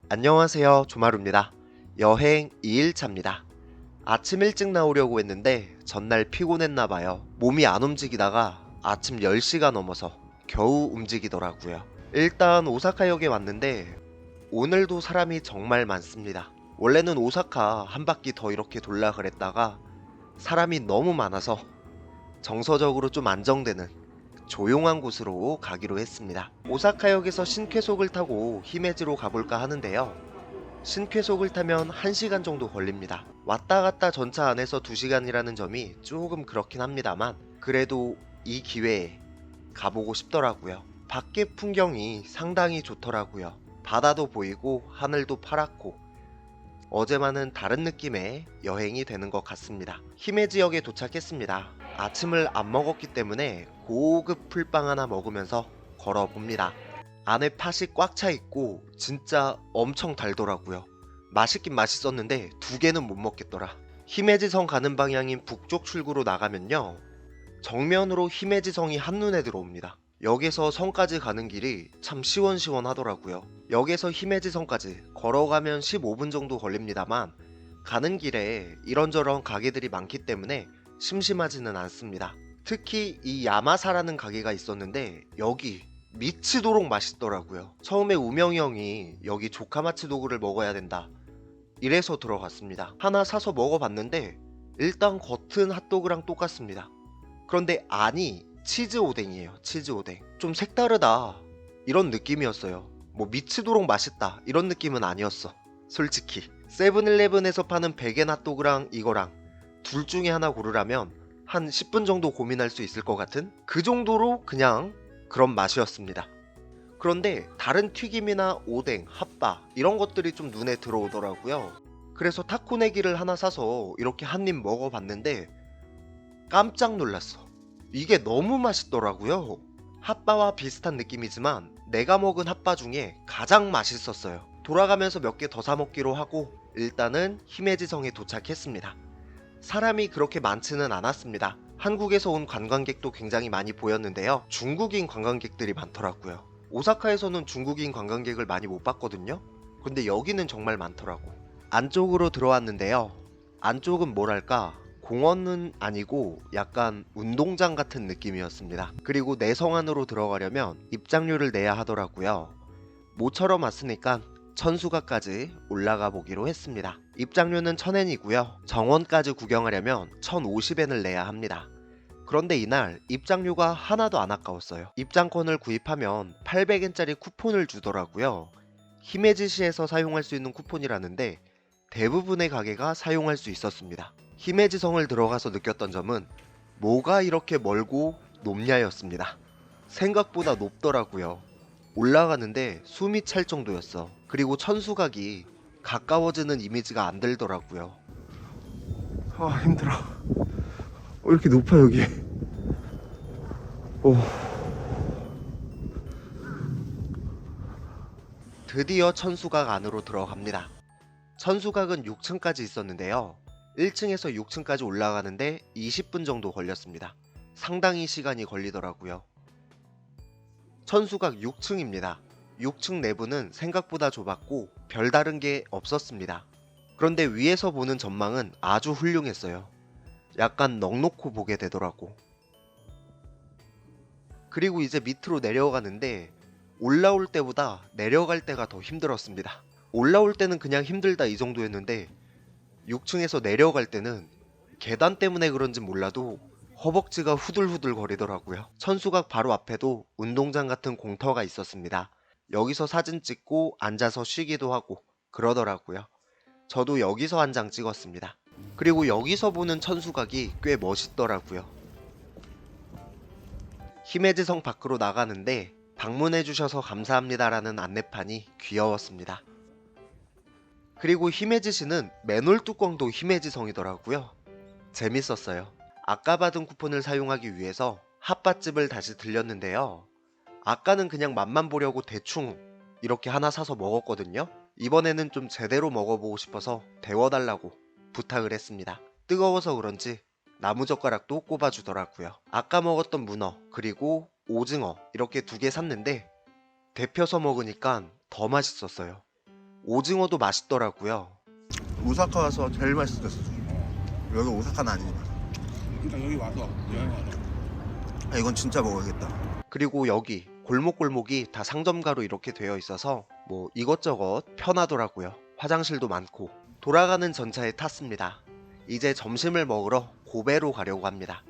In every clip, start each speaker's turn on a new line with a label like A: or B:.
A: 안녕하세요, 조마루입니다. 여행 2일차입니다. 아침 일찍 나오려고 했는데 전날 피곤했나봐요. 몸이 안 움직이다가 아침 10시가 넘어서 겨우 움직이더라고요. 일단 오사카역에 왔는데 오늘도 사람이 정말 많습니다. 원래는 오사카 한 바퀴 더 이렇게 돌라 그랬다가 사람이 너무 많아서 정서적으로 좀 안정되는 조용한 곳으로 가기로 했습니다. 오사카역에서 신쾌속을 타고 히메지로 가볼까 하는데요. 신쾌속을 타면 1시간 정도 걸립니다. 왔다 갔다 전차 안에서 2시간이라는 점이 조금 그렇긴 합니다만 그래도 이 기회에 가보고 싶더라고요. 밖의 풍경이 상당히 좋더라고요. 바다도 보이고 하늘도 파랗고 어제와는 다른 느낌의 여행이 되는 것 같습니다. 히메지역에 도착했습니다. 아침을 안 먹었기 때문에 고급 풀빵 하나 먹으면서 걸어봅니다. 안에 팥이 꽉 차 있고 진짜 엄청 달더라고요. 맛있긴 맛있었는데 2개는 못 먹겠더라. 히메지성 가는 방향인 북쪽 출구로 나가면요, 정면으로 히메지성이 한눈에 들어옵니다. 역에서 성까지 가는 길이 참 시원시원하더라고요. 역에서 히메지성까지 걸어가면 15분 정도 걸립니다만 가는 길에 이런저런 가게들이 많기 때문에 심심하지는 않습니다. 특히 이 야마사라는 가게가 있었는데 여기 미치도록 맛있더라고요. 처음에 우명이 형이 여기 조카마츠도그를 먹어야 된다 이래서 들어갔습니다. 하나 사서 먹어봤는데 일단 겉은 핫도그랑 똑같습니다. 그런데 안이 치즈 오뎅이에요. 치즈 오뎅. 좀 색다르다 이런 느낌이었어요. 뭐 미치도록 맛있다 이런 느낌은 아니었어. 솔직히 세븐일레븐에서 파는 베겐 핫도그랑 이거랑 둘 중에 하나 고르라면 한 10분 정도 고민할 수 있을 것 같은 그 정도로 그냥 그런 맛이었습니다. 그런데 다른 튀김이나 오뎅, 핫바 이런 것들이 좀 눈에 들어오더라고요. 그래서 타코네기를 하나 사서 이렇게 한 입 먹어봤는데 깜짝 놀랐어. 이게 너무 맛있더라고요. 핫바와 비슷한 느낌이지만 내가 먹은 핫바 중에 가장 맛있었어요. 돌아가면서 몇 개 더 사 먹기로 하고 일단은 히메지성에 도착했습니다. 사람이 그렇게 많지는 않았습니다. 한국에서 온 관광객도 굉장히 많이 보였는데요. 중국인 관광객들이 많더라고요. 오사카에서는 중국인 관광객을 많이 못 봤거든요. 근데 여기는 정말 많더라고. 안쪽으로 들어왔는데요. 안쪽은 뭐랄까 공원은 아니고 약간 운동장 같은 느낌이었습니다. 그리고 내성 안으로 들어가려면 입장료를 내야 하더라고요. 모처럼 왔으니까 천수가까지 올라가 보기로 했습니다. 입장료는 1000엔이고요. 정원까지 구경하려면 1050엔을 내야 합니다. 그런데 이날 입장료가 하나도 안 아까웠어요. 입장권을 구입하면 800엔짜리 쿠폰을 주더라고요. 히메지시에서 사용할 수 있는 쿠폰이라는데 대부분의 가게가 사용할 수 있었습니다. 히메지성을 들어가서 느꼈던 점은 뭐가 이렇게 멀고 높냐였습니다. 생각보다 높더라고요. 올라가는데 숨이 찰 정도였어. 그리고 천수각이 가까워지는 이미지가 안 들더라고요.
B: 아 힘들어. 왜 이렇게 높아 여기? 오.
A: 드디어 천수각 안으로 들어갑니다. 천수각은 6층까지 있었는데요. 1층에서 6층까지 올라가는데 20분 정도 걸렸습니다. 상당히 시간이 걸리더라고요. 천수각 6층입니다. 6층 내부는 생각보다 좁았고 별다른 게 없었습니다. 그런데 위에서 보는 전망은 아주 훌륭했어요. 약간 넋놓고 보게 되더라고. 그리고 이제 밑으로 내려가는데 올라올 때보다 내려갈 때가 더 힘들었습니다. 올라올 때는 그냥 힘들다 이 정도였는데 6층에서 내려갈 때는 계단 때문에 그런지 몰라도 허벅지가 후들후들 거리더라고요. 천수각 바로 앞에도 운동장 같은 공터가 있었습니다. 여기서 사진 찍고 앉아서 쉬기도 하고 그러더라고요. 저도 여기서 한 장 찍었습니다. 그리고 여기서 보는 천수각이 꽤 멋있더라고요. 히메지성 밖으로 나가는데 방문해주셔서 감사합니다라는 안내판이 귀여웠습니다. 그리고 히메지시는 맨홀 뚜껑도 히메지성이더라고요. 재밌었어요. 아까 받은 쿠폰을 사용하기 위해서 핫바집을 다시 들렸는데요. 아까는 그냥 맛만 보려고 대충 이렇게 하나 사서 먹었거든요. 이번에는 좀 제대로 먹어보고 싶어서 데워달라고 부탁을 했습니다. 뜨거워서 그런지 나무젓가락도 꼽아주더라고요. 아까 먹었던 문어 그리고 오징어 이렇게 2개 샀는데 데펴서 먹으니까 더 맛있었어요. 오징어도 맛있더라고요.
B: 오사카 와서 제일 맛있었어. 여기 오사카는 아니지만.
C: 그러니까 여기 와서 여행 와서
B: 아, 이건 진짜 먹어야겠다.
A: 그리고 여기 골목골목이 다 상점가로 이렇게 되어 있어서 뭐 이것저것 편하더라고요. 화장실도 많고. 돌아가는 전차에 탔습니다. 이제 점심을 먹으러 고베로 가려고 합니다.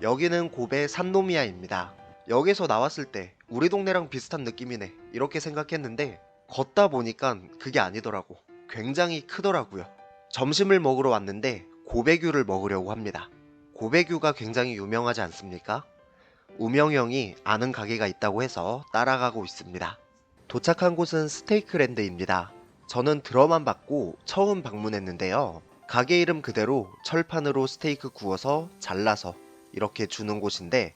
A: 여기는 고베 산노미야입니다. 여기서 나왔을 때 우리 동네랑 비슷한 느낌이네 이렇게 생각했는데 걷다 보니까 그게 아니더라고. 굉장히 크더라고요. 점심을 먹으러 왔는데 고베규를 먹으려고 합니다. 고베규가 굉장히 유명하지 않습니까? 우명 형이 아는 가게가 있다고 해서 따라가고 있습니다. 도착한 곳은 스테이크랜드입니다. 저는 들어만 받고 처음 방문했는데요. 가게 이름 그대로 철판으로 스테이크 구워서 잘라서 이렇게 주는 곳인데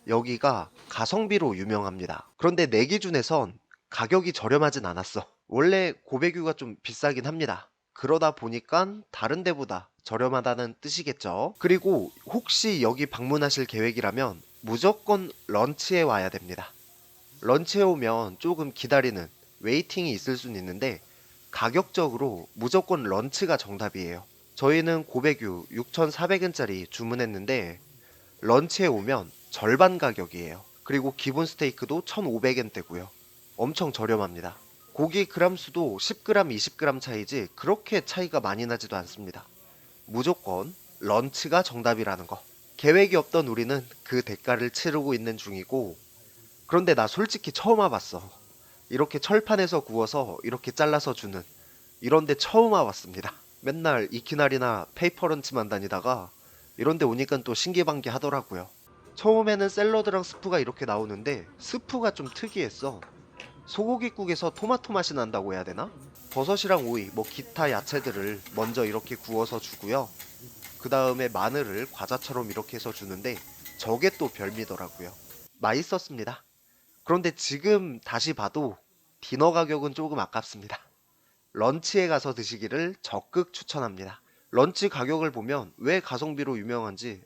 A: 여기가 가성비로 유명합니다. 그런데 내 기준에선 가격이 저렴하진 않았어. 원래 고베규가 좀 비싸긴 합니다. 그러다 보니까 다른 데보다 저렴하다는 뜻이겠죠. 그리고 혹시 여기 방문하실 계획이라면 무조건 런치에 와야 됩니다. 런치에 오면 조금 기다리는 웨이팅이 있을 수는 있는데 가격적으로 무조건 런치가 정답이에요. 저희는 고베규 6,400원짜리 주문했는데 런치에 오면 절반 가격이에요. 그리고 기본 스테이크도 1,500원대고요. 엄청 저렴합니다. 고기 그람 수도 10g, 20g 차이지 그렇게 차이가 많이 나지도 않습니다. 무조건 런치가 정답이라는 거. 계획이 없던 우리는 그 대가를 치르고 있는 중이고, 그런데 나 솔직히 처음 와봤어. 이렇게 철판에서 구워서 이렇게 잘라서 주는 이런데 처음 와봤습니다. 맨날 이키나리나 페이퍼런치만 다니다가 이런데 오니까 또 신기반기 하더라고요. 처음에는 샐러드랑 스프가 이렇게 나오는데 스프가 좀 특이했어. 소고기국에서 토마토 맛이 난다고 해야 되나? 버섯이랑 오이, 뭐 기타 야채들을 먼저 이렇게 구워서 주고요. 그 다음에 마늘을 과자처럼 이렇게 해서 주는데 저게 또 별미더라고요. 맛있었습니다. 그런데 지금 다시 봐도 디너 가격은 조금 아깝습니다. 런치에 가서 드시기를 적극 추천합니다. 런치 가격을 보면 왜 가성비로 유명한지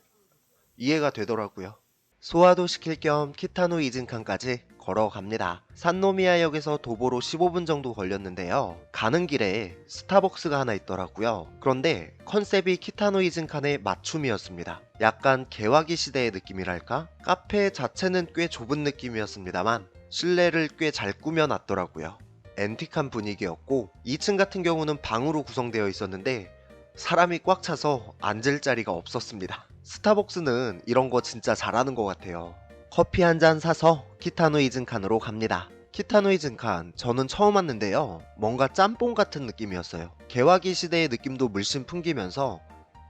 A: 이해가 되더라고요. 소화도 시킬 겸 키타노 이진칸까지 걸어갑니다. 산노미야역에서 도보로 15분 정도 걸렸는데요. 가는 길에 스타벅스가 하나 있더라고요. 그런데 컨셉이 키타노 이진칸의 맞춤이었습니다. 약간 개화기 시대의 느낌이랄까? 카페 자체는 꽤 좁은 느낌이었습니다만 실내를 꽤 잘 꾸며놨더라고요. 앤틱한 분위기였고 2층 같은 경우는 방으로 구성되어 있었는데 사람이 꽉 차서 앉을 자리가 없었습니다. 스타벅스는 이런 거 진짜 잘하는 것 같아요. 커피 한 잔 사서 키타노 이진칸으로 갑니다. 키타노 이진칸 저는 처음 왔는데요. 뭔가 짬뽕 같은 느낌이었어요. 개화기 시대의 느낌도 물씬 풍기면서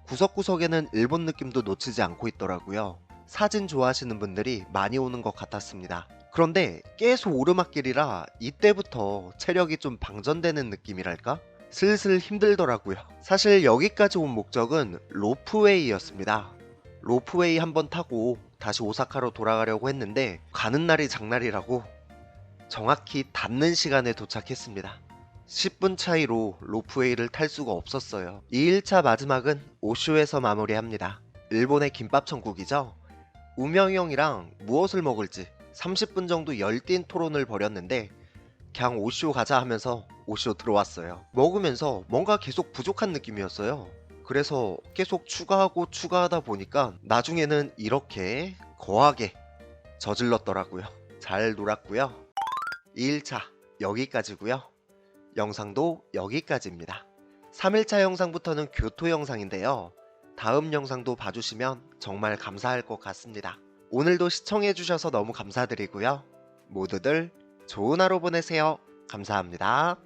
A: 구석구석에는 일본 느낌도 놓치지 않고 있더라고요. 사진 좋아하시는 분들이 많이 오는 것 같았습니다. 그런데 계속 오르막길이라 이때부터 체력이 좀 방전되는 느낌이랄까? 슬슬 힘들더라고요. 사실 여기까지 온 목적은 로프웨이였습니다. 로프웨이 한번 타고 다시 오사카로 돌아가려고 했는데 가는 날이 장날이라고 정확히 닿는 시간에 도착했습니다. 10분 차이로 로프웨이를 탈 수가 없었어요. 2일차 마지막은 오쇼에서 마무리합니다. 일본의 김밥 천국이죠. 우명이 형이랑 무엇을 먹을지 30분 정도 열띤 토론을 벌였는데 그냥 오쇼 가자 하면서 오쇼 들어왔어요. 먹으면서 뭔가 계속 부족한 느낌이었어요. 그래서 계속 추가하다 보니까 나중에는 이렇게 거하게 저질렀더라고요. 잘 놀았고요. 2일차 여기까지고요. 영상도 여기까지입니다. 3일차 영상부터는 교토 영상인데요. 다음 영상도 봐주시면 정말 감사할 것 같습니다. 오늘도 시청해주셔서 너무 감사드리고요. 모두들 좋은 하루 보내세요. 감사합니다.